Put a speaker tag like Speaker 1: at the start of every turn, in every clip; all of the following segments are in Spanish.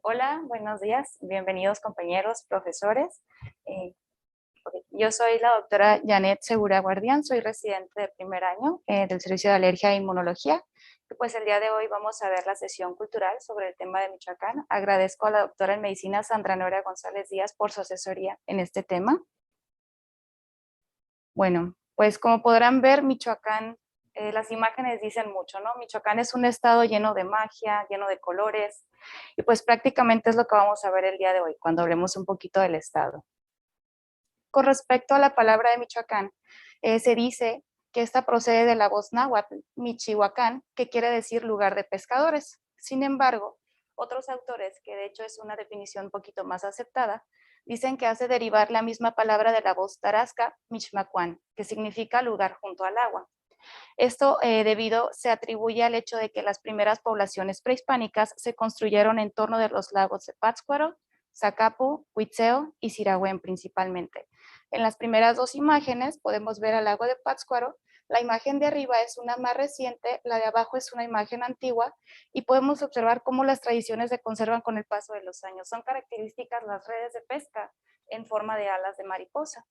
Speaker 1: Hola, buenos días, bienvenidos compañeros, profesores. Eh, yo soy la doctora Janet Segura Guardián, soy residente de primer año del Servicio de Alergia e Inmunología. Y pues el día de hoy vamos a ver la sesión cultural sobre el tema de Michoacán. Agradezco a la doctora en medicina Sandra Noria González Díaz por su asesoría en este tema. Bueno, pues como podrán ver, Michoacán, las imágenes dicen mucho, ¿no? Michoacán es un estado lleno de magia, lleno de colores, y pues prácticamente es lo que vamos a ver el día de hoy, cuando hablemos un poquito del estado. Con respecto a la palabra de Michoacán, se dice que esta procede de la voz náhuatl, Michihuacán, que quiere decir lugar de pescadores. Sin embargo, otros autores, que de hecho es una definición un poquito más aceptada, dicen que hace derivar la misma palabra de la voz tarasca, Michmacuán, que significa lugar junto al agua. Esto se atribuye al hecho de que las primeras poblaciones prehispánicas se construyeron en torno de los lagos de Pátzcuaro, Zacapu, Huitzeo y Sirahuén principalmente. En las primeras dos imágenes podemos ver al lago de Pátzcuaro. La imagen de arriba es una más reciente, la de abajo es una imagen antigua, y podemos observar cómo las tradiciones se conservan con el paso de los años. Son características las redes de pesca en forma de alas de mariposa.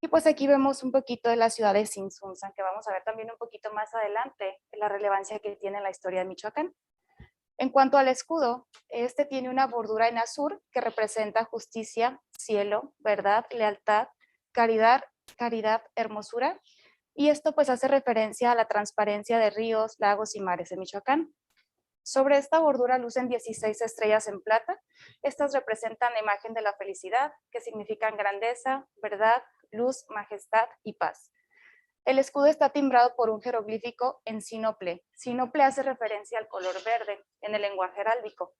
Speaker 1: Y pues aquí vemos un poquito de la ciudad de Tzintzuntzan, que vamos a ver también un poquito más adelante la relevancia que tiene en la historia de Michoacán. En cuanto al escudo, este tiene una bordura en azul que representa justicia, cielo, verdad, lealtad, caridad, hermosura, y esto pues hace referencia a la transparencia de ríos, lagos y mares de Michoacán. Sobre esta bordura lucen 16 estrellas en plata. Estas representan la imagen de la felicidad, que significan grandeza, verdad, luz, majestad y paz. El escudo está timbrado por un jeroglífico en sínople. Sínople hace referencia al color verde en el lenguaje heráldico.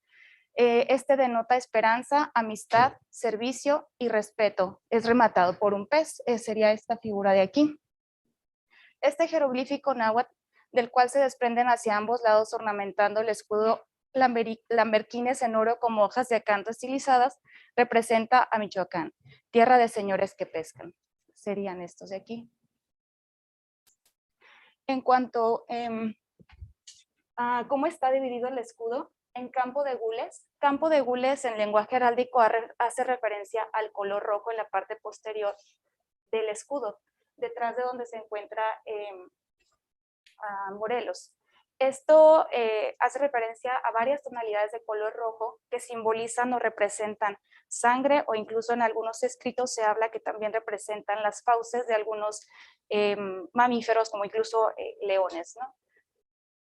Speaker 1: Este denota esperanza, amistad, servicio y respeto. Es rematado por un pez, sería esta figura de aquí. Este jeroglífico náhuatl, del cual se desprenden hacia ambos lados ornamentando el escudo lamberquines en oro como hojas de acanto estilizadas, representa a Michoacán, tierra de señores que pescan. Serían estos de aquí. En cuanto a cómo está dividido el escudo, en campo de gules en lenguaje heráldico hace referencia al color rojo en la parte posterior del escudo, detrás de donde se encuentra Morelos. Esto hace referencia a varias tonalidades de color rojo que simbolizan o representan sangre, o incluso en algunos escritos se habla que también representan las fauces de algunos mamíferos, como incluso leones, ¿no?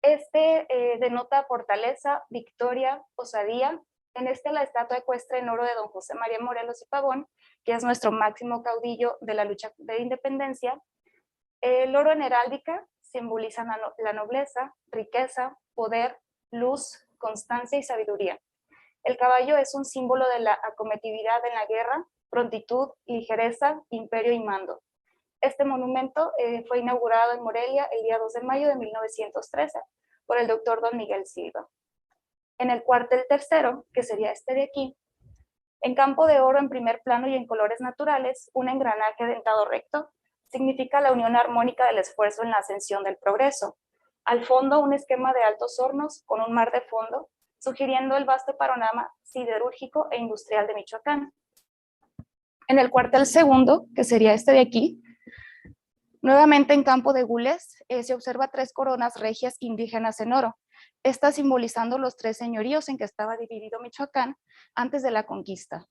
Speaker 1: Este denota fortaleza, victoria, osadía. En la estatua ecuestre en oro de don José María Morelos y Pavón, que es nuestro máximo caudillo de la lucha de independencia. El oro en heráldica simboliza la nobleza, riqueza, poder, luz, constancia y sabiduría. El caballo es un símbolo de la acometividad en la guerra, prontitud, ligereza, imperio y mando. Este monumento fue inaugurado en Morelia el día 2 de mayo de 1913 por el doctor don Miguel Silva. En el cuartel tercero, que sería este de aquí, en campo de oro en primer plano y en colores naturales, un engranaje dentado recto significa la unión armónica del esfuerzo en la ascensión del progreso. Al fondo, un esquema de altos hornos con un mar de fondo, sugiriendo el vasto panorama siderúrgico e industrial de Michoacán. En el cuartel segundo, que sería este de aquí, nuevamente en campo de gules, se observa 3 coronas regias indígenas en oro, estas simbolizando los 3 señoríos en que estaba dividido Michoacán antes de la conquista.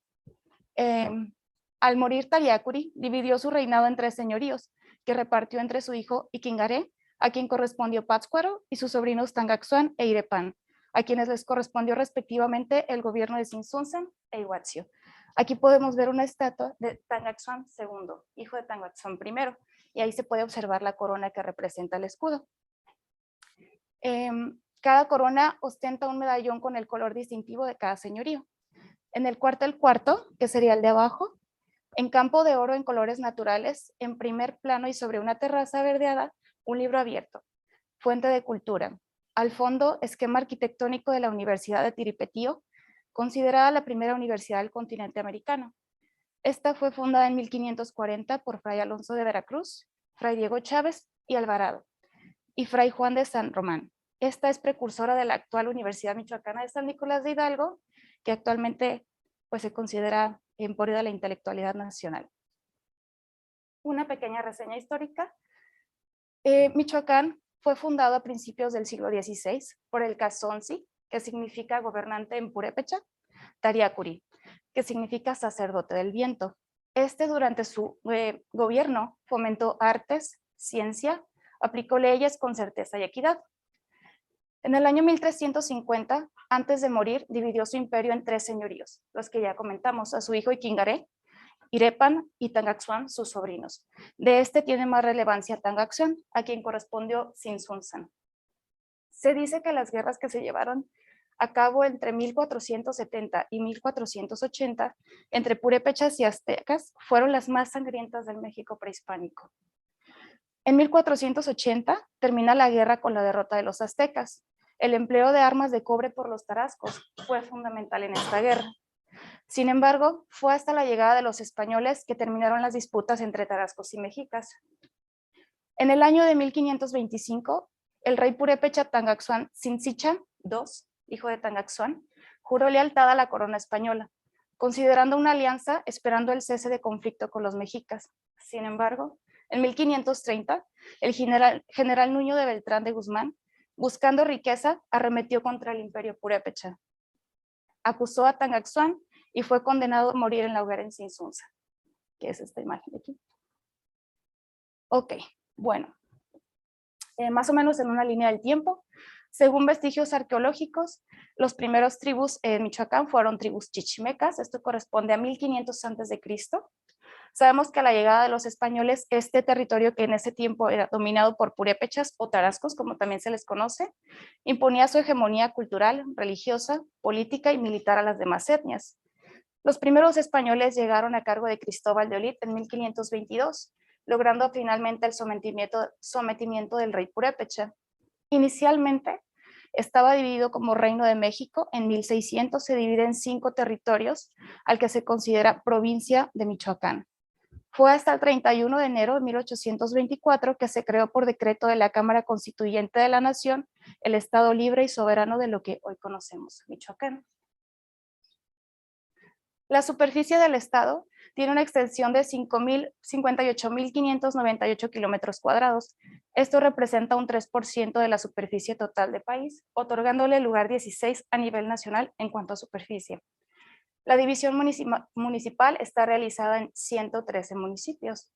Speaker 1: Al morir Taliacuri, dividió su reinado en 3 señoríos, que repartió entre su hijo Iquingaré, a quien correspondió Pátzcuaro, y sus sobrinos Tangaxuán e Irepán, a quienes les correspondió respectivamente el gobierno de Tzintzuntzan e Iguazio. Aquí podemos ver una estatua de Tangaxuán II, hijo de Tangaxuán I, y ahí se puede observar la corona que representa el escudo. Cada corona ostenta un medallón con el color distintivo de cada señorío. En el cuartel cuarto, que sería el de abajo, en campo de oro en colores naturales, en primer plano y sobre una terraza verdeada, un libro abierto, fuente de cultura. Al fondo, esquema arquitectónico de la Universidad de Tiripetío, considerada la primera universidad del continente americano. Esta fue fundada en 1540 por Fray Alonso de Veracruz, Fray Diego Chávez y Alvarado, y Fray Juan de San Román. Esta es precursora de la actual Universidad Michoacana de San Nicolás de Hidalgo, que actualmente pues, se considera emporio de la intelectualidad nacional. Una pequeña reseña histórica. Michoacán fue fundado a principios del siglo XVI por el Cazonzi, que significa gobernante en purépecha, Tariacuri, que significa sacerdote del viento. Durante su gobierno fomentó artes, ciencia, aplicó leyes con certeza y equidad. En el año 1350, antes de morir, dividió su imperio en 3 señoríos, los que ya comentamos, a su hijo Iquingaré, Irepan y Tangaxuan, sus sobrinos. De tiene más relevancia Tangaxuan, a quien correspondió Sinsunzan. Se dice que las guerras que se llevaron a cabo entre 1470 y 1480 entre purépechas y aztecas fueron las más sangrientas del México prehispánico. En 1480 termina la guerra con la derrota de los aztecas. El empleo de armas de cobre por los tarascos fue fundamental en esta guerra. Sin embargo, fue hasta la llegada de los españoles que terminaron las disputas entre tarascos y mexicas. En el año de 1525, el rey purépecha Tangaxuan Tzintzichan II, hijo de Tangaxuan, juró lealtad a la corona española, considerando una alianza esperando el cese de conflicto con los mexicas. Sin embargo, en 1530, el general Nuño de Beltrán de Guzmán, buscando riqueza, arremetió contra el imperio purépecha. Acusó a Tangaxuan y fue condenado a morir en la hoguera en Sinsunza, que es esta imagen de aquí. Ok, bueno, más o menos en una línea del tiempo, según vestigios arqueológicos, los primeros tribus en Michoacán fueron tribus chichimecas, esto corresponde a 1500 a.C. Sabemos que a la llegada de los españoles, este territorio que en ese tiempo era dominado por purépechas o tarascos, como también se les conoce, imponía su hegemonía cultural, religiosa, política y militar a las demás etnias. Los primeros españoles llegaron a cargo de Cristóbal de Olid en 1522, logrando finalmente el sometimiento del rey purépecha. Inicialmente estaba dividido como Reino de México, en 1600 se divide en 5 territorios, al que se considera provincia de Michoacán. Fue hasta el 31 de enero de 1824 que se creó por decreto de la Cámara Constituyente de la Nación el Estado libre y soberano de lo que hoy conocemos, Michoacán. La superficie del estado tiene una extensión de 58.598 kilómetros cuadrados. Esto representa un 3% de la superficie total del país, otorgándole el lugar 16 a nivel nacional en cuanto a superficie. La división municipal está realizada en 113 municipios.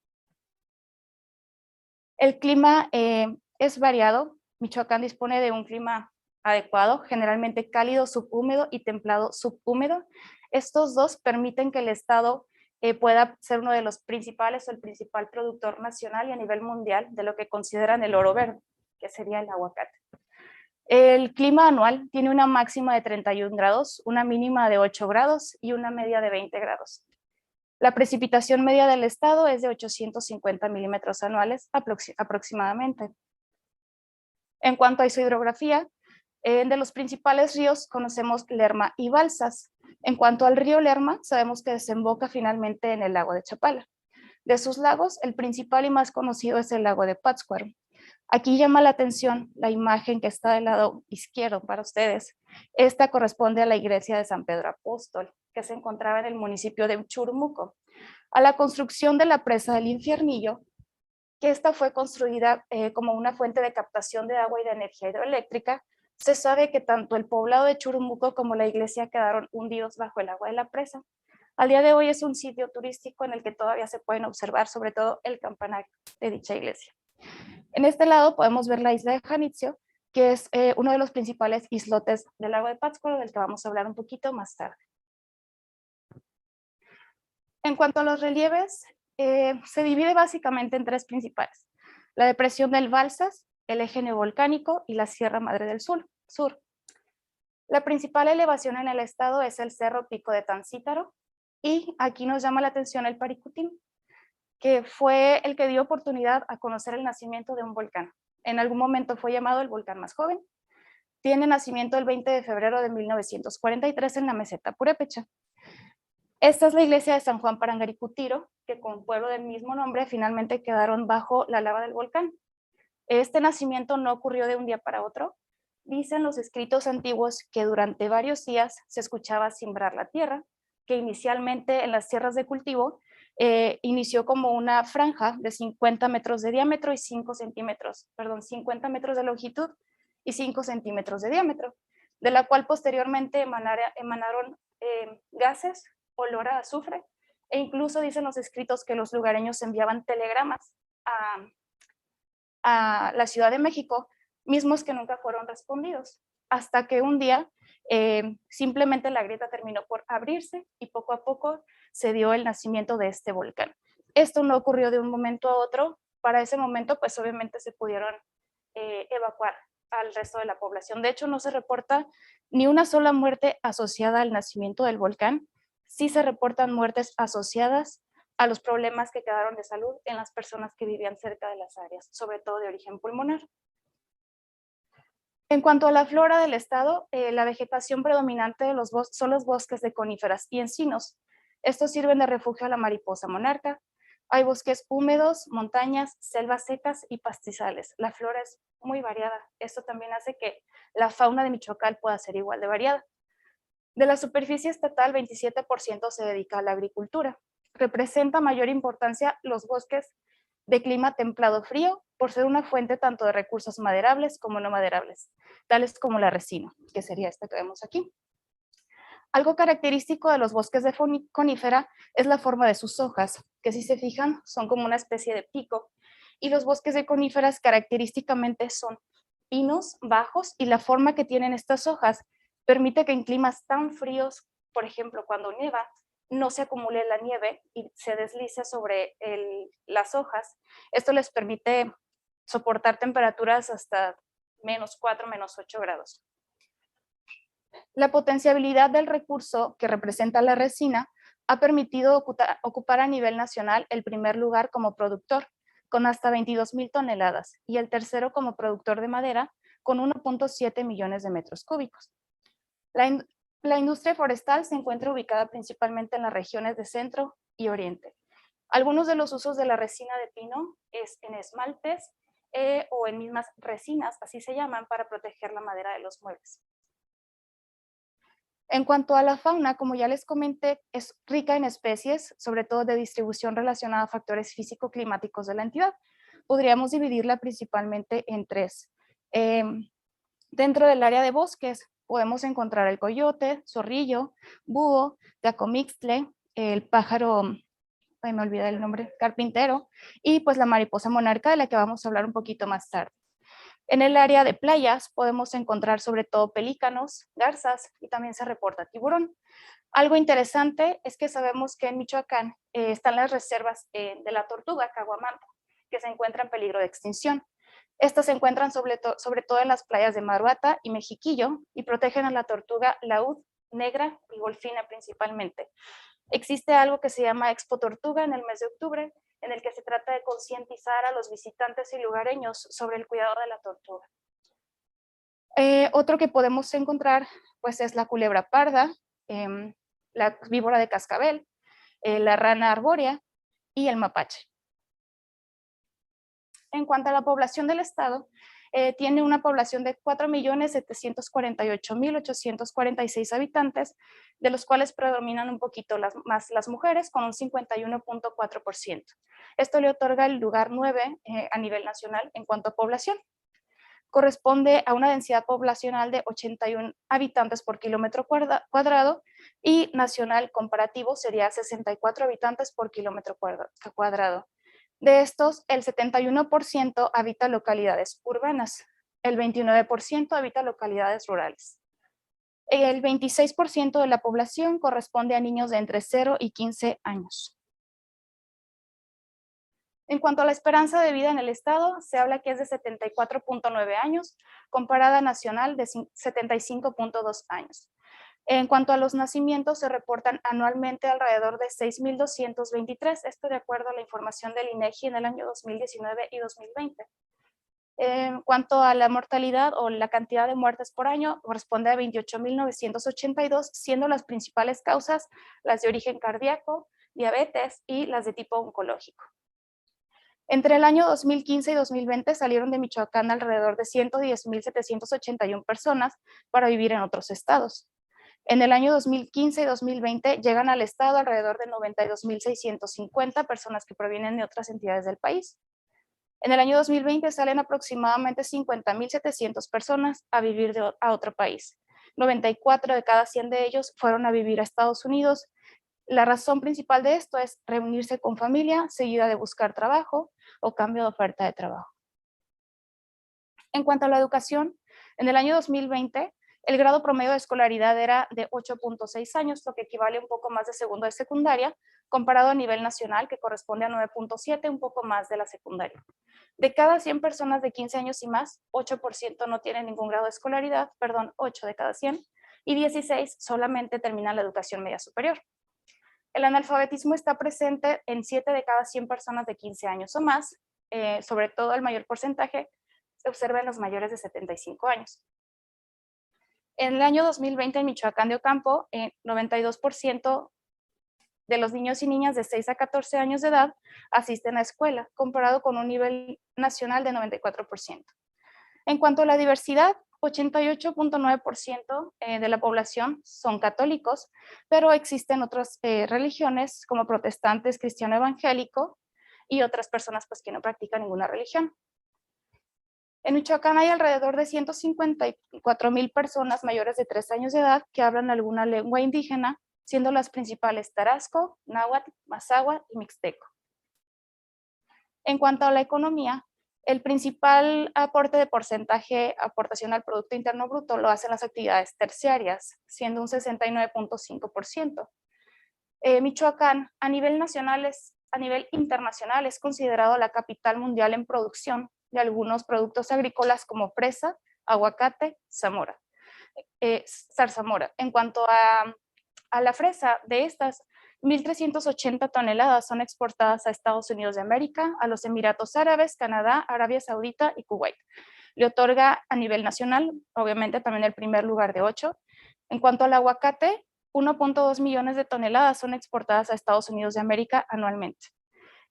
Speaker 1: El clima es variado. Michoacán dispone de un clima adecuado, generalmente cálido subhúmedo y templado subhúmedo. Estos dos permiten que el estado pueda ser uno de los principales o el principal productor nacional y a nivel mundial de lo que consideran el oro verde, que sería el aguacate. El clima anual tiene una máxima de 31 grados, una mínima de 8 grados y una media de 20 grados. La precipitación media del estado es de 850 milímetros anuales aproximadamente. En cuanto a su hidrografía, de los principales ríos conocemos Lerma y Balsas. En cuanto al río Lerma, sabemos que desemboca finalmente en el lago de Chapala. De sus lagos, el principal y más conocido es el lago de Pátzcuaro. Aquí llama la atención la imagen que está del lado izquierdo para ustedes. Esta corresponde a la iglesia de San Pedro Apóstol, que se encontraba en el municipio de Churumuco. A la construcción de la presa del Infiernillo, que esta fue construida como una fuente de captación de agua y de energía hidroeléctrica, se sabe que tanto el poblado de Churumuco como la iglesia quedaron hundidos bajo el agua de la presa. Al día de hoy es un sitio turístico en el que todavía se pueden observar sobre todo el campanario de dicha iglesia. En este lado podemos ver la isla de Janitzio, que es uno de los principales islotes del lago de Pátzcuaro, del que vamos a hablar un poquito más tarde. En cuanto a los relieves, se divide básicamente en 3 principales: la depresión del Balsas, el eje neovolcánico y la Sierra Madre del Sur. La principal elevación en el estado es el Cerro Pico de Tancítaro, y aquí nos llama la atención el Paricutín, que fue el que dio oportunidad a conocer el nacimiento de un volcán. En algún momento fue llamado el volcán más joven. Tiene nacimiento el 20 de febrero de 1943 en la meseta purépecha. Esta es la iglesia de San Juan Parangaricutiro, que con pueblo del mismo nombre finalmente quedaron bajo la lava del volcán. Este nacimiento no ocurrió de un día para otro. Dicen los escritos antiguos que durante varios días se escuchaba cimbrar la tierra, que inicialmente en las tierras de cultivo inició como una franja de 50 metros de diámetro y 50 metros de longitud y 5 centímetros de diámetro, de la cual posteriormente emanaron gases, olor a azufre, e incluso dicen los escritos que los lugareños enviaban telegramas a la Ciudad de México, mismos que nunca fueron respondidos, hasta que un día simplemente la grieta terminó por abrirse y poco a poco se dio el nacimiento de este volcán. Esto no ocurrió de un momento a otro. Para ese momento, pues obviamente se pudieron evacuar al resto de la población. De hecho, no se reporta ni una sola muerte asociada al nacimiento del volcán. Sí se reportan muertes asociadas a los problemas que quedaron de salud en las personas que vivían cerca de las áreas, sobre todo de origen pulmonar. En cuanto a la flora del estado, la vegetación predominante de los son los bosques de coníferas y encinos. Estos sirven de refugio a la mariposa monarca. Hay bosques húmedos, montañas, selvas secas y pastizales. La flora es muy variada. Esto también hace que la fauna de Michoacán pueda ser igual de variada. De la superficie estatal, 27% se dedica a la agricultura. Representa mayor importancia los bosques de clima templado-frío por ser una fuente tanto de recursos maderables como no maderables, tales como la resina, que sería esta que vemos aquí. Algo característico de los bosques de conífera es la forma de sus hojas, que si se fijan son como una especie de pico, y los bosques de coníferas característicamente son pinos bajos, y la forma que tienen estas hojas permite que en climas tan fríos, por ejemplo cuando nieva, no se acumule la nieve y se deslice sobre las hojas. Esto les permite soportar temperaturas hasta -4, -8 grados. La potenciabilidad del recurso que representa la resina ha permitido ocupar a nivel nacional el primer lugar como productor, con hasta 22,000 toneladas, y el tercero como productor de madera, con 1,7 millones de metros cúbicos. La industria forestal se encuentra ubicada principalmente en las regiones de centro y oriente. Algunos de los usos de la resina de pino es en esmaltes o en mismas resinas, así se llaman, para proteger la madera de los muebles. En cuanto a la fauna, como ya les comenté, es rica en especies, sobre todo de distribución relacionada a factores físico-climáticos de la entidad. Podríamos dividirla principalmente en tres. Dentro del área de bosques podemos encontrar el coyote, zorrillo, búho, teacomixtle, el pájaro, ay, me olvidé el nombre, carpintero, y pues la mariposa monarca, de la que vamos a hablar un poquito más tarde. En el área de playas podemos encontrar sobre todo pelícanos, garzas y también se reporta tiburón. Algo interesante es que sabemos que en Michoacán están las reservas de la tortuga caguamanta, que se encuentra en peligro de extinción. Estas se encuentran sobre todo en las playas de Maruata y Mexiquillo y protegen a la tortuga laúd, negra y golfina principalmente. Existe algo que se llama Expo Tortuga en el mes de octubre, en el que se trata de concientizar a los visitantes y lugareños sobre el cuidado de la tortuga. Otro que podemos encontrar pues, es la culebra parda, la víbora de cascabel, la rana arbórea y el mapache. En cuanto a la población del estado, tiene una población de 4,748,846 habitantes, de los cuales predominan un poquito más las mujeres, con un 51,4%. Esto le otorga el lugar 9 a nivel nacional en cuanto a población. Corresponde a una densidad poblacional de 81 habitantes por kilómetro cuadrado y nacional comparativo sería 64 habitantes por kilómetro cuadrado. De estos, el 71% habita localidades urbanas, el 29% habita localidades rurales. El 26% de la población corresponde a niños de entre 0 y 15 años. En cuanto a la esperanza de vida en el estado, se habla que es de 74,9 años, comparada nacional de 75,2 años. En cuanto a los nacimientos, se reportan anualmente alrededor de 6,223, esto de acuerdo a la información del INEGI en el año 2019 y 2020. En cuanto a la mortalidad o la cantidad de muertes por año, corresponde a 28,982, siendo las principales causas las de origen cardíaco, diabetes y las de tipo oncológico. Entre el año 2015 y 2020 salieron de Michoacán alrededor de 110.781 personas para vivir en otros estados. En el año 2015 y 2020 llegan al estado alrededor de 92.650 personas que provienen de otras entidades del país. En el año 2020 salen aproximadamente 50.700 personas a vivir a otro país. 94 de cada 100 de ellos fueron a vivir a Estados Unidos. La razón principal de esto es reunirse con familia, seguida de buscar trabajo o cambio de oferta de trabajo. En cuanto a la educación, en el año 2020, el grado promedio de escolaridad era de 8.6 años, lo que equivale a un poco más de segundo de secundaria, comparado a nivel nacional, que corresponde a 9.7, un poco más de la secundaria. De cada 100 personas de 15 años y más, 8% no tienen ningún grado de escolaridad, 8 de cada 100, y 16 solamente terminan la educación media superior. El analfabetismo está presente en 7 de cada 100 personas de 15 años o más, sobre todo el mayor porcentaje se observa en los mayores de 75 años. En el año 2020 en Michoacán de Ocampo, 92% de los niños y niñas de 6 a 14 años de edad asisten a escuela, comparado con un nivel nacional de 94%. En cuanto a la diversidad, 88.9% de la población son católicos, pero existen otras religiones como protestantes, cristiano evangélico y otras personas pues, que no practican ninguna religión. En Michoacán hay alrededor de 154,000 personas mayores de 3 años de edad que hablan alguna lengua indígena, siendo las principales tarasco, náhuatl, mazahua y mixteco. En cuanto a la economía, el principal aporte de porcentaje, aportación al Producto Interno Bruto, lo hacen las actividades terciarias, siendo un 69.5%. Michoacán, a nivel internacional, es considerado la capital mundial en producción de algunos productos agrícolas como fresa, aguacate, zarzamora. En cuanto a la fresa, de estas, 1.380 toneladas son exportadas a Estados Unidos de América, a los Emiratos Árabes, Canadá, Arabia Saudita y Kuwait. Le otorga a nivel nacional, obviamente, también el primer lugar de 8. En cuanto al aguacate, 1.2 millones de toneladas son exportadas a Estados Unidos de América anualmente.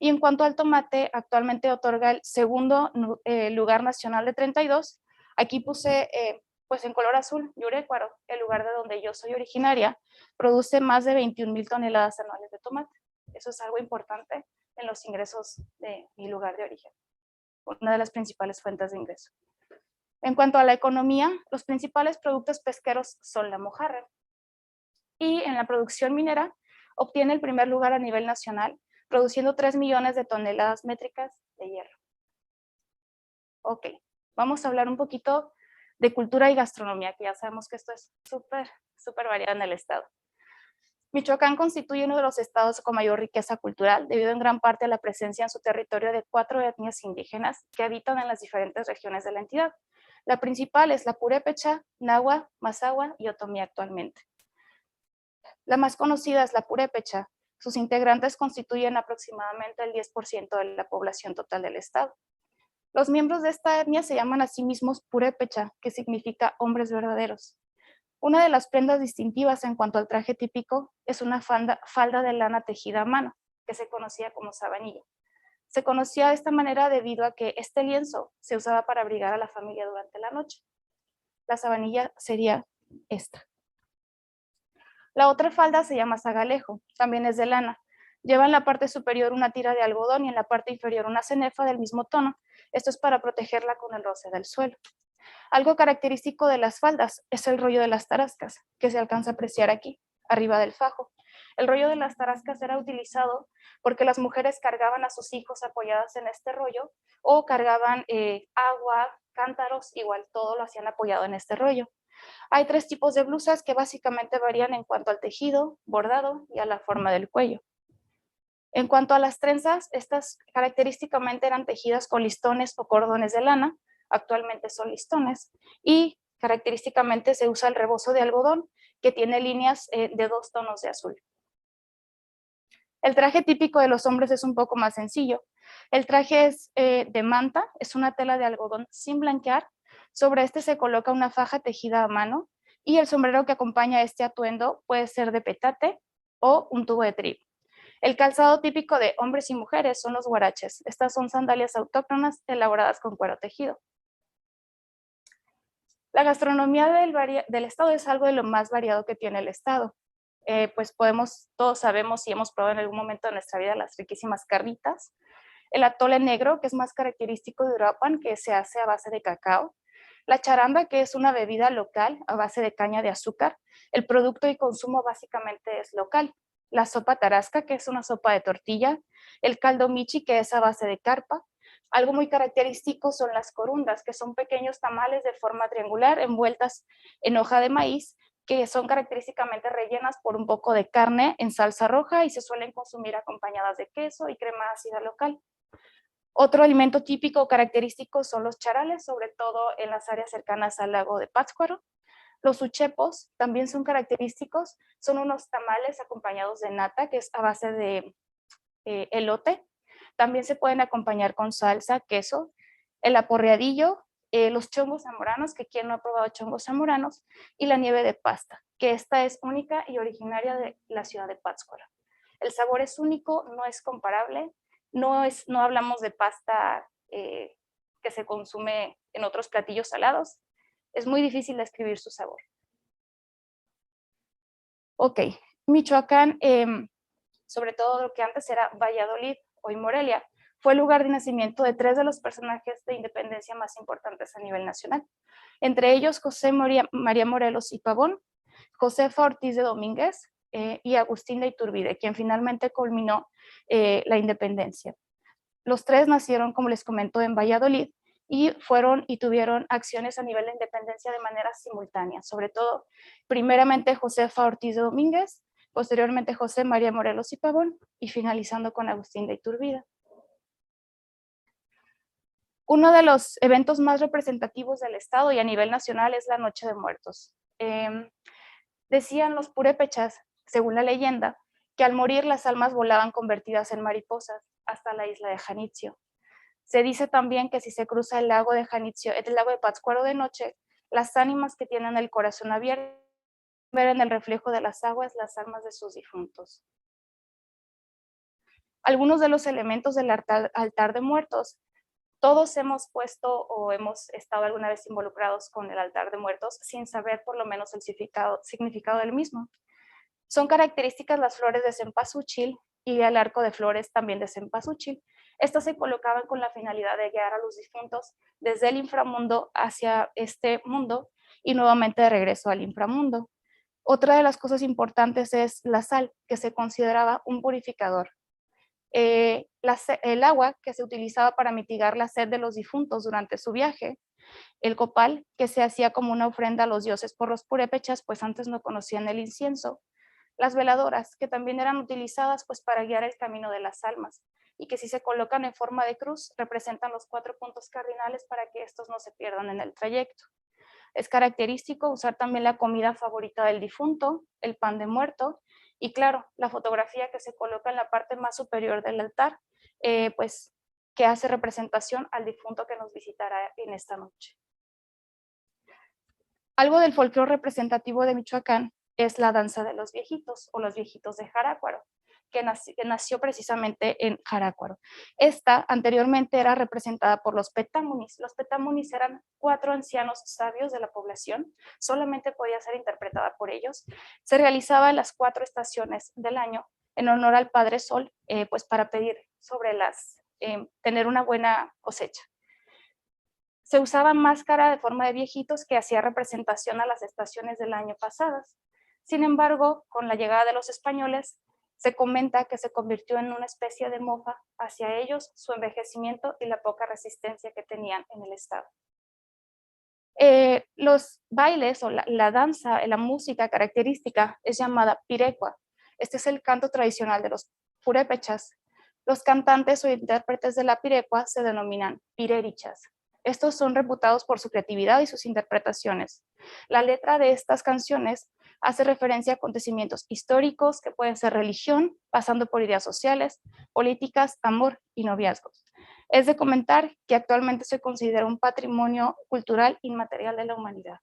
Speaker 1: Y en cuanto al tomate, actualmente otorga el segundo lugar nacional de 32. Aquí puse pues en color azul, Yurecuaro, el lugar de donde yo soy originaria, produce más de 21,000 toneladas anuales de tomate. Eso es algo importante en los ingresos de mi lugar de origen, una de las principales fuentes de ingreso. En cuanto a la economía, los principales productos pesqueros son la mojarra. Y en la producción minera, obtiene el primer lugar a nivel nacional, produciendo 3 millones de toneladas métricas de hierro. Ok, vamos a hablar un poquito de cultura y gastronomía, que ya sabemos que esto es súper variado en el estado. Michoacán constituye uno de los estados con mayor riqueza cultural, debido en gran parte a la presencia en su territorio de 4 etnias indígenas que habitan en las diferentes regiones de la entidad. La principal es la purépecha, náhuatl, mazahua y otomí actualmente. La más conocida es la purépecha. Sus integrantes constituyen aproximadamente el 10% de la población total del estado. Los miembros de esta etnia se llaman a sí mismos purépecha, que significa hombres verdaderos. Una de las prendas distintivas en cuanto al traje típico es una falda de lana tejida a mano, que se conocía como sabanilla. Se conocía de esta manera debido a que este lienzo se usaba para abrigar a la familia durante la noche. La sabanilla sería esta. La otra falda se llama zagalejo, también es de lana. Lleva en la parte superior una tira de algodón y en la parte inferior una cenefa del mismo tono. Esto es para protegerla con el roce del suelo. Algo característico de las faldas es el rollo de las tarascas, que se alcanza a apreciar aquí, arriba del fajo. El rollo de las tarascas era utilizado porque las mujeres cargaban a sus hijos apoyadas en este rollo o cargaban agua, cántaros, igual todo lo hacían apoyado en este rollo. Hay 3 tipos de blusas que básicamente varían en cuanto al tejido, bordado y a la forma del cuello. En cuanto a las trenzas, estas característicamente eran tejidas con listones o cordones de lana, actualmente son listones, y característicamente se usa el rebozo de algodón, que tiene líneas de 2 tonos de azul. El traje típico de los hombres es un poco más sencillo. El traje es de manta, es una tela de algodón sin blanquear. Sobre este se coloca una faja tejida a mano y el sombrero que acompaña este atuendo puede ser de petate o un tubo de trigo. El calzado típico de hombres y mujeres son los huaraches. Estas son sandalias autóctonas elaboradas con cuero tejido. La gastronomía del estado es algo de lo más variado que tiene el estado. Pues todos sabemos y hemos probado en algún momento de nuestra vida las riquísimas carnitas, el atole negro, que es más característico de Uruapan, que se hace a base de cacao, la charanda, que es una bebida local a base de caña de azúcar. El producto y consumo básicamente es local. La sopa tarasca, que es una sopa de tortilla, el caldo michi, que es a base de carpa. Algo muy característico son las corundas, que son pequeños tamales de forma triangular envueltas en hoja de maíz, que son característicamente rellenas por un poco de carne en salsa roja y se suelen consumir acompañadas de queso y crema ácida local. Otro alimento típico característico son los charales, sobre todo en las áreas cercanas al lago de Pátzcuaro. Los uchepos también son característicos, son unos tamales acompañados de nata, que es a base de elote. También se pueden acompañar con salsa, queso, el aporreadillo, los chongos zamoranos, que quien no ha probado chongos zamoranos, y la nieve de pasta, que esta es única y originaria de la ciudad de Pátzcuaro. El sabor es único, no es comparable, no hablamos de pasta que se consume en otros platillos salados. Es muy difícil describir su sabor. Ok, Michoacán, sobre todo lo que antes era Valladolid, hoy Morelia, fue el lugar de nacimiento de 3 de los personajes de independencia más importantes a nivel nacional. Entre ellos, José María Morelos y Pavón, Josefa Ortiz de Domínguez y Agustín de Iturbide, quien finalmente culminó la independencia. Los 3 nacieron, como les comento, en Valladolid y fueron y tuvieron acciones a nivel de independencia de manera simultánea, sobre todo, primeramente Josefa Ortiz de Domínguez, posteriormente José María Morelos y Pavón, y finalizando con Agustín de Iturbide. Uno de los eventos más representativos del estado y a nivel nacional es la Noche de Muertos. Decían los purépechas, según la leyenda, que al morir las almas volaban convertidas en mariposas hasta la isla de Janitzio. Se dice también que si se cruza el lago de Janitzio, el lago de Pátzcuaro de noche, las ánimas que tienen el corazón abierto ver en el reflejo de las aguas las almas de sus difuntos. Algunos de los elementos del altar de muertos, todos hemos puesto o hemos estado alguna vez involucrados con el altar de muertos sin saber por lo menos el significado del mismo. Son características las flores de cempasúchil y el arco de flores también de cempasúchil. Estas se colocaban con la finalidad de guiar a los difuntos desde el inframundo hacia este mundo y nuevamente de regreso al inframundo. Otra de las cosas importantes es la sal, que se consideraba un purificador. El agua que se utilizaba para mitigar la sed de los difuntos durante su viaje, el copal, que se hacía como una ofrenda a los dioses por los purépechas, pues antes no conocían el incienso, las veladoras, que también eran utilizadas pues para guiar el camino de las almas, y que si se colocan en forma de cruz, representan los 4 puntos cardinales para que estos no se pierdan en el trayecto. Es característico usar también la comida favorita del difunto, el pan de muerto, y claro, la fotografía que se coloca en la parte más superior del altar, pues que hace representación al difunto que nos visitará en esta noche. Algo del folclore representativo de Michoacán es la danza de los viejitos o los viejitos de Jarácuaro, que nació precisamente en Jarácuaro. Esta anteriormente era representada por los petámunis. Los petámunis eran 4 ancianos sabios de la población, solamente podía ser interpretada por ellos. Se realizaba en las 4 estaciones del año en honor al Padre Sol, pues para pedir sobre tener una buena cosecha. Se usaba máscara de forma de viejitos que hacía representación a las estaciones del año pasadas. Sin embargo, con la llegada de los españoles, se comenta que se convirtió en una especie de mofa hacia ellos, su envejecimiento y la poca resistencia que tenían en el estado. Los bailes o la danza, la música característica es llamada pirecua. Este es el canto tradicional de los purépechas. Los cantantes o intérpretes de la pirecua se denominan pirerichas. Estos son reputados por su creatividad y sus interpretaciones. La letra de estas canciones hace referencia a acontecimientos históricos que pueden ser religión, pasando por ideas sociales, políticas, amor y noviazgos. Es de comentar que actualmente se considera un patrimonio cultural inmaterial de la humanidad.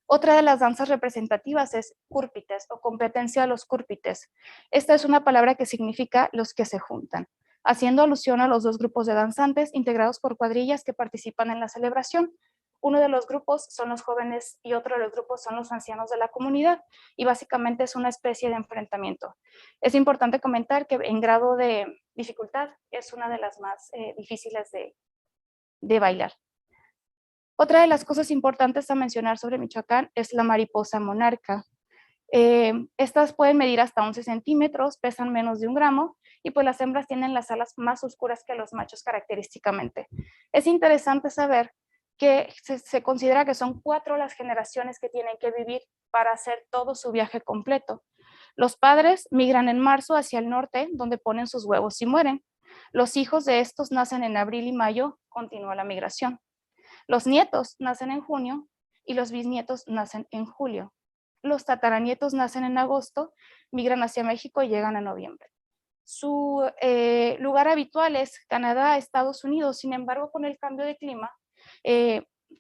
Speaker 1: Otra de las danzas representativas es cúrpites o competencia de los cúrpites. Esta es una palabra que significa los que se juntan, haciendo alusión a los dos grupos de danzantes integrados por cuadrillas que participan en la celebración. Uno de los grupos son los jóvenes y otro de los grupos son los ancianos de la comunidad, y básicamente es una especie de enfrentamiento. Es importante comentar que en grado de dificultad es una de las más difíciles de bailar. Otra de las cosas importantes a mencionar sobre Michoacán es la mariposa monarca. Estas pueden medir hasta 11 centímetros, pesan menos de 1 gramo y pues las hembras tienen las alas más oscuras que los machos característicamente. Es interesante saber que se considera que son 4 las generaciones que tienen que vivir para hacer todo su viaje completo. Los padres migran en marzo hacia el norte, donde ponen sus huevos y mueren. Los hijos de estos nacen en abril y mayo, continúa la migración. Los nietos nacen en junio y los bisnietos nacen en julio. Los tataranietos nacen en agosto, migran hacia México y llegan a noviembre. Su lugar habitual es Canadá, Estados Unidos. Sin embargo, con el cambio de clima,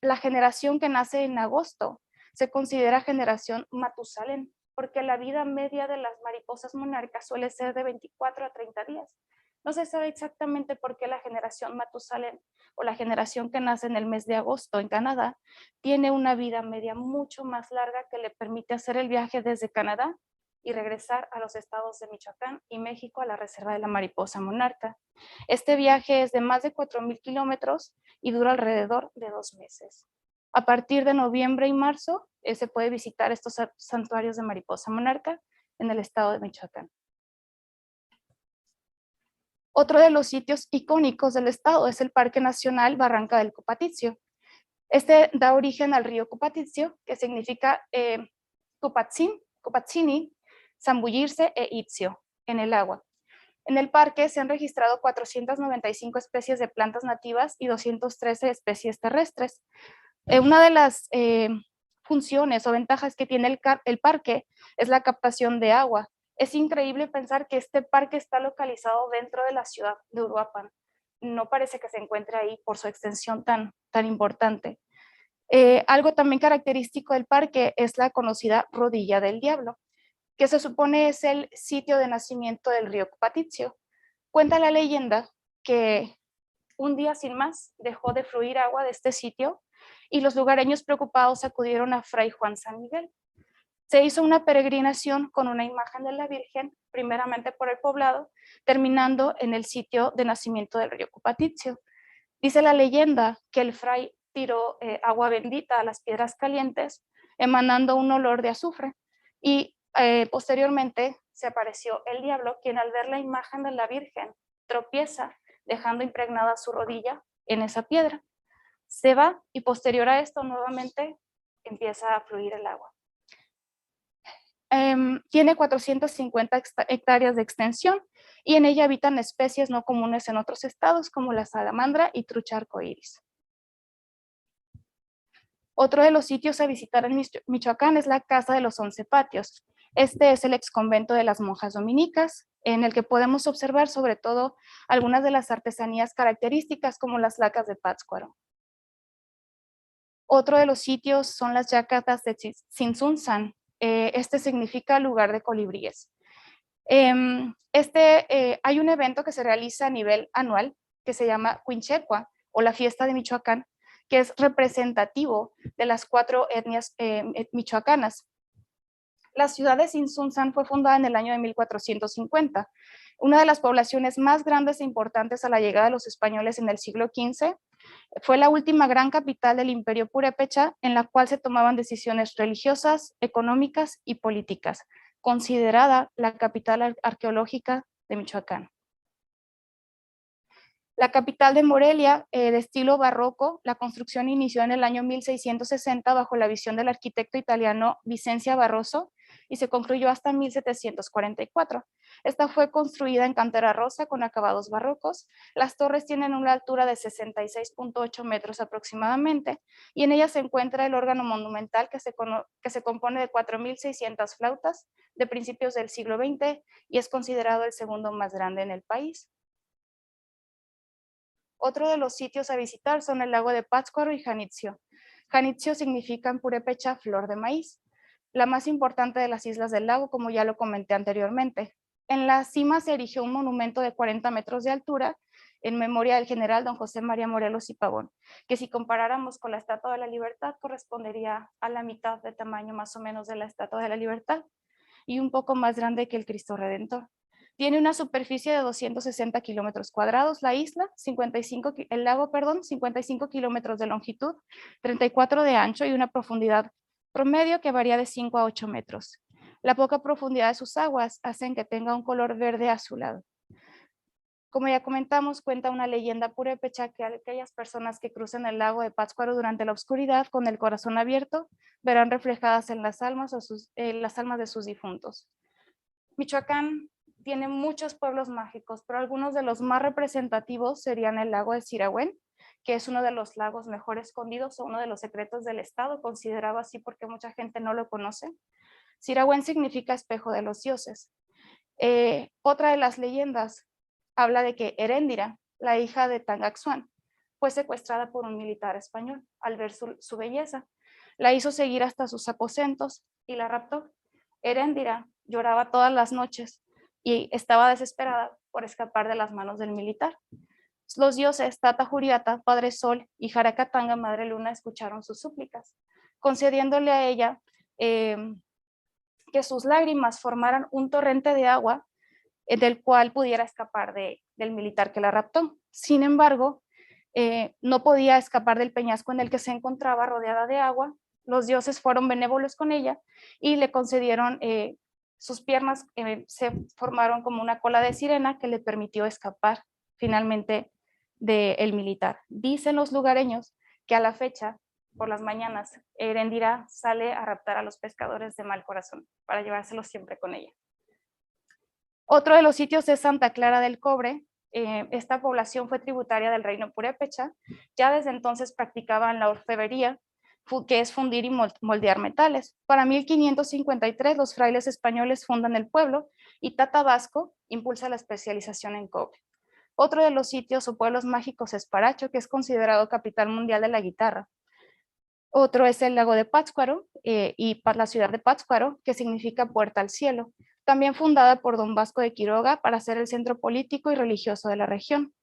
Speaker 1: la generación que nace en agosto se considera generación Matusalén, porque la vida media de las mariposas monarcas suele ser de 24 a 30 días. No se sabe exactamente por qué la generación Matusalén o la generación que nace en el mes de agosto en Canadá tiene una vida media mucho más larga que le permite hacer el viaje desde Canadá y regresar a los estados de Michoacán y México a la reserva de la mariposa monarca. Este viaje es de más de 4,000 kilómetros y dura alrededor de 2 meses. A partir de noviembre y marzo se puede visitar estos santuarios de mariposa monarca en el estado de Michoacán. Otro de los sitios icónicos del estado es el Parque Nacional Barranca del Copaticio. Este da origen al río Copaticio, que significa Copatzini, zambullirse e itzio, en el agua. En el parque se han registrado 495 especies de plantas nativas y 213 especies terrestres. Una de las funciones o ventajas que tiene el parque es la captación de agua. Es increíble pensar que este parque está localizado dentro de la ciudad de Uruapan. No parece que se encuentre ahí por su extensión tan importante. Algo también característico del parque es la conocida Rodilla del Diablo, que se supone es el sitio de nacimiento del río Copaticio. Cuenta la leyenda que un día sin más dejó de fluir agua de este sitio y los lugareños preocupados acudieron a Fray Juan San Miguel. Se hizo una peregrinación con una imagen de la Virgen, primeramente por el poblado, terminando en el sitio de nacimiento del río Copaticio. Dice la leyenda que el fray tiró agua bendita a las piedras calientes, emanando un olor de azufre, y posteriormente se apareció el diablo, quien al ver la imagen de la Virgen tropieza, dejando impregnada su rodilla en esa piedra. Se va y posterior a esto nuevamente empieza a fluir el agua. Tiene 450 hectáreas de extensión y en ella habitan especies no comunes en otros estados como la salamandra y trucha arcoíris. Otro de los sitios a visitar en Michoacán es la Casa de los 11 Patios. Este es el exconvento de las monjas dominicas, en el que podemos observar sobre todo algunas de las artesanías características como las lacas de Pátzcuaro. Otro de los sitios son las yacatas de Tzintzuntzan. Este significa lugar de colibríes. Hay un evento que se realiza a nivel anual que se llama Huinchecua o la fiesta de Michoacán, que es representativo de las 4 etnias michoacanas. La ciudad de Tzintzuntzan fue fundada en el año de 1450, una de las poblaciones más grandes e importantes a la llegada de los españoles en el siglo XV. Fue la última gran capital del Imperio Purépecha en la cual se tomaban decisiones religiosas, económicas y políticas, considerada la capital arqueológica de Michoacán. La capital de Morelia, de estilo barroco, la construcción inició en el año 1660 bajo la visión del arquitecto italiano Vicencio Barroso y se concluyó hasta 1744. Esta fue construida en cantera rosa con acabados barrocos. Las torres tienen una altura de 66,8 metros aproximadamente y en ellas se encuentra el órgano monumental que se compone de 4,600 flautas de principios del siglo XX y es considerado el segundo más grande en el país. Otro de los sitios a visitar son el lago de Pátzcuaro y Janitzio. Janitzio significa en purépecha flor de maíz, la más importante de las islas del lago, como ya lo comenté anteriormente. En la cima se erigió un monumento de 40 metros de altura en memoria del general don José María Morelos y Pavón, que si comparáramos con la Estatua de la Libertad correspondería a la mitad de tamaño más o menos de la Estatua de la Libertad y un poco más grande que el Cristo Redentor. Tiene una superficie de 260 kilómetros cuadrados la isla, el lago, 55 kilómetros de longitud, 34 de ancho y una profundidad promedio que varía de 5 a 8 metros. La poca profundidad de sus aguas hacen que tenga un color verde azulado. Como ya comentamos, cuenta una leyenda purépecha que aquellas personas que crucen el lago de Pátzcuaro durante la oscuridad con el corazón abierto verán reflejadas en las almas de sus difuntos. Michoacán tiene muchos pueblos mágicos, pero algunos de los más representativos serían el lago de Sirahuen, que es uno de los lagos mejor escondidos o uno de los secretos del estado, considerado así porque mucha gente no lo conoce. Sirahuen significa espejo de los dioses. Otra de las leyendas habla de que Heréndira, la hija de Tangaxuan, fue secuestrada por un militar español al ver su belleza. La hizo seguir hasta sus aposentos y la raptó. Heréndira lloraba todas las noches y estaba desesperada por escapar de las manos del militar. Los dioses Tata Juriata, Padre Sol y Jaracatanga, Madre Luna, escucharon sus súplicas, concediéndole a ella que sus lágrimas formaran un torrente de agua del cual pudiera escapar del militar que la raptó. Sin embargo, no podía escapar del peñasco en el que se encontraba rodeada de agua. Los dioses fueron benévolos con ella y le concedieron, sus piernas se formaron como una cola de sirena que le permitió escapar finalmente del militar. Dicen los lugareños que a la fecha, por las mañanas, Heréndira sale a raptar a los pescadores de mal corazón para llevárselos siempre con ella. Otro de los sitios es Santa Clara del Cobre. Esta población fue tributaria del reino purépecha. Ya desde entonces practicaban la orfebrería, que es fundir y moldear metales. Para 1553 los frailes españoles fundan el pueblo y Tata Vasco impulsa la especialización en cobre. Otro de los sitios o pueblos mágicos es Paracho, que es considerado capital mundial de la guitarra. Otro es el lago de Pátzcuaro y la ciudad de Pátzcuaro, que significa puerta al cielo, también fundada por don Vasco de Quiroga para ser el centro político y religioso de la región.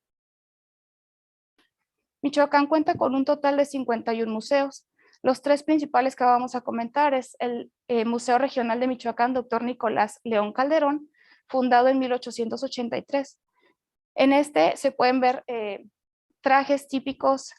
Speaker 1: Michoacán cuenta con un total de 51 museos. Los tres principales que vamos a comentar es el Museo Regional de Michoacán, Dr. Nicolás León Calderón, fundado en 1883. En este se pueden ver trajes típicos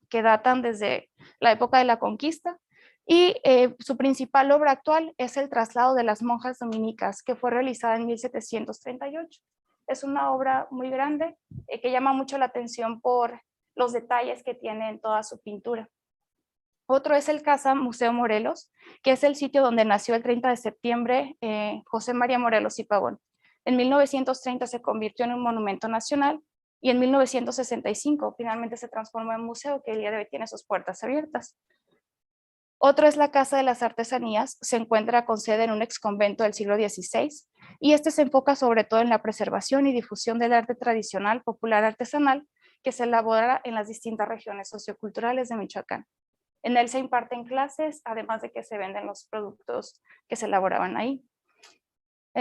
Speaker 1: que datan desde la época de la conquista y su principal obra actual es el traslado de las monjas dominicas, que fue realizada en 1738. Es una obra muy grande que llama mucho la atención por los detalles que tiene en toda su pintura. Otro es el Casa Museo Morelos, que es el sitio donde nació el 30 de septiembre José María Morelos y Pavón. En 1930 se convirtió en un monumento nacional y en 1965 finalmente se transformó en museo, que el día de hoy tiene sus puertas abiertas. Otro es la Casa de las Artesanías, se encuentra con sede en un exconvento del siglo XVI y este se enfoca sobre todo en la preservación y difusión del arte tradicional, popular, artesanal, que se elabora en las distintas regiones socioculturales de Michoacán. En él se imparten clases, además de que se venden los productos que se elaboraban ahí.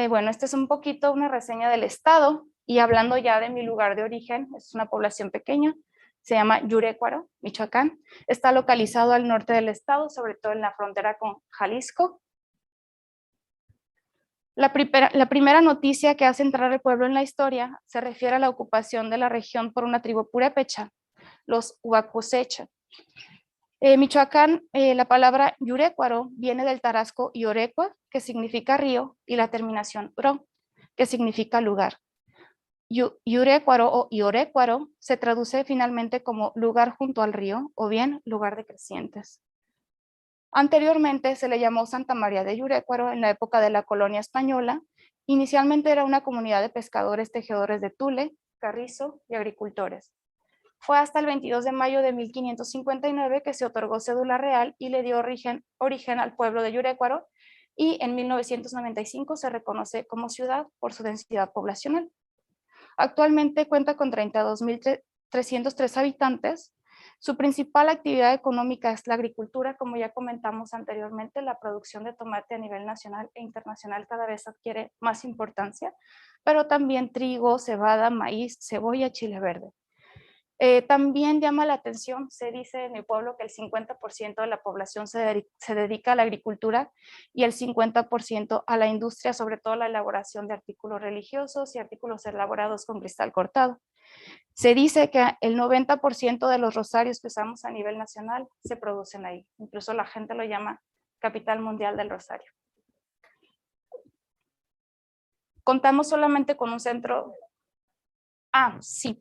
Speaker 1: Bueno, esta es un poquito una reseña del estado y hablando ya de mi lugar de origen, es una población pequeña, se llama Yurécuaro, Michoacán. Está localizado al norte del estado, sobre todo en la frontera con Jalisco. La primera noticia que hace entrar al pueblo en la historia se refiere a la ocupación de la región por una tribu purépecha, los Huacusecha. Michoacán, la palabra Yurécuaro viene del tarasco Iorecua, que significa río, y la terminación ro, que significa lugar. Yurécuaro o Iorécuaro se traduce finalmente como lugar junto al río o bien lugar de crecientes. Anteriormente se le llamó Santa María de Yurécuaro en la época de la colonia española. Inicialmente era una comunidad de pescadores, tejedores de tule, carrizo y agricultores. Fue hasta el 22 de mayo de 1559 que se otorgó cédula real y le dio origen al pueblo de Yurécuaro y en 1995 se reconoce como ciudad por su densidad poblacional. Actualmente cuenta con 32.303 habitantes, Su principal actividad económica es la agricultura, como ya comentamos anteriormente, la producción de tomate a nivel nacional e internacional cada vez adquiere más importancia, pero también trigo, cebada, maíz, cebolla, chile verde. También llama la atención, se dice en mi pueblo que el 50% de la población se dedica a la agricultura y el 50% a la industria, sobre todo la elaboración de artículos religiosos y artículos elaborados con cristal cortado. Se dice que el 90% de los rosarios que usamos a nivel nacional se producen ahí. Incluso la gente lo llama capital mundial del rosario. Contamos solamente con un centro. Sí.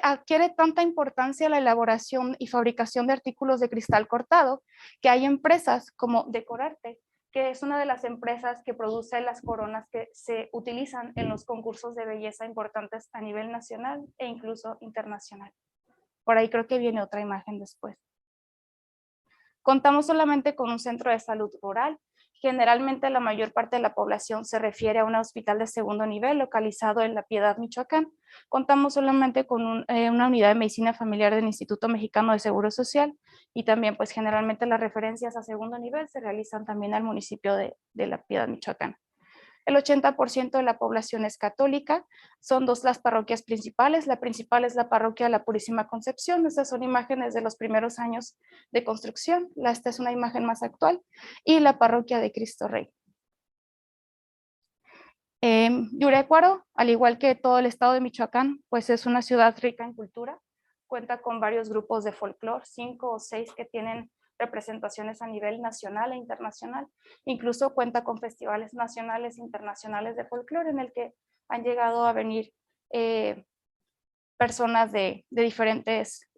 Speaker 1: Adquiere tanta importancia la elaboración y fabricación de artículos de cristal cortado que hay empresas como Decorarte, que es una de las empresas que produce las coronas que se utilizan en los concursos de belleza importantes a nivel nacional e incluso internacional. Por ahí creo que viene otra imagen después. Contamos solamente con un centro de salud rural. Generalmente la mayor parte de la población se refiere a un hospital de segundo nivel localizado en La Piedad, Michoacán. Contamos solamente con una unidad de medicina familiar del Instituto Mexicano de Seguro Social y también pues generalmente las referencias a segundo nivel se realizan también al municipio de La Piedad, Michoacán. El 80% de la población es católica, son dos las parroquias principales. La principal es la parroquia de la Purísima Concepción. Estas son imágenes de los primeros años de construcción. Esta es una imagen más actual. Y la parroquia de Cristo Rey. Yurecuaro, al igual que todo el estado de Michoacán, pues es una ciudad rica en cultura. Cuenta con varios grupos de folclore, 5 o 6 que tienen representaciones a nivel nacional e internacional. Incluso cuenta con festivales nacionales e internacionales de folclore en el que han llegado a venir personas de diferentes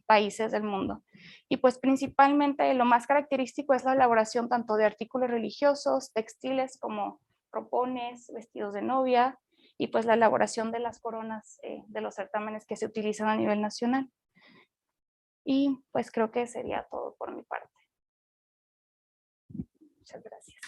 Speaker 1: países del mundo. Y pues principalmente lo más característico es la elaboración tanto de artículos religiosos, textiles como ropones, vestidos de novia y pues la elaboración de las coronas de los certámenes que se utilizan a nivel nacional. Y pues creo que sería todo por mi parte. Muchas gracias.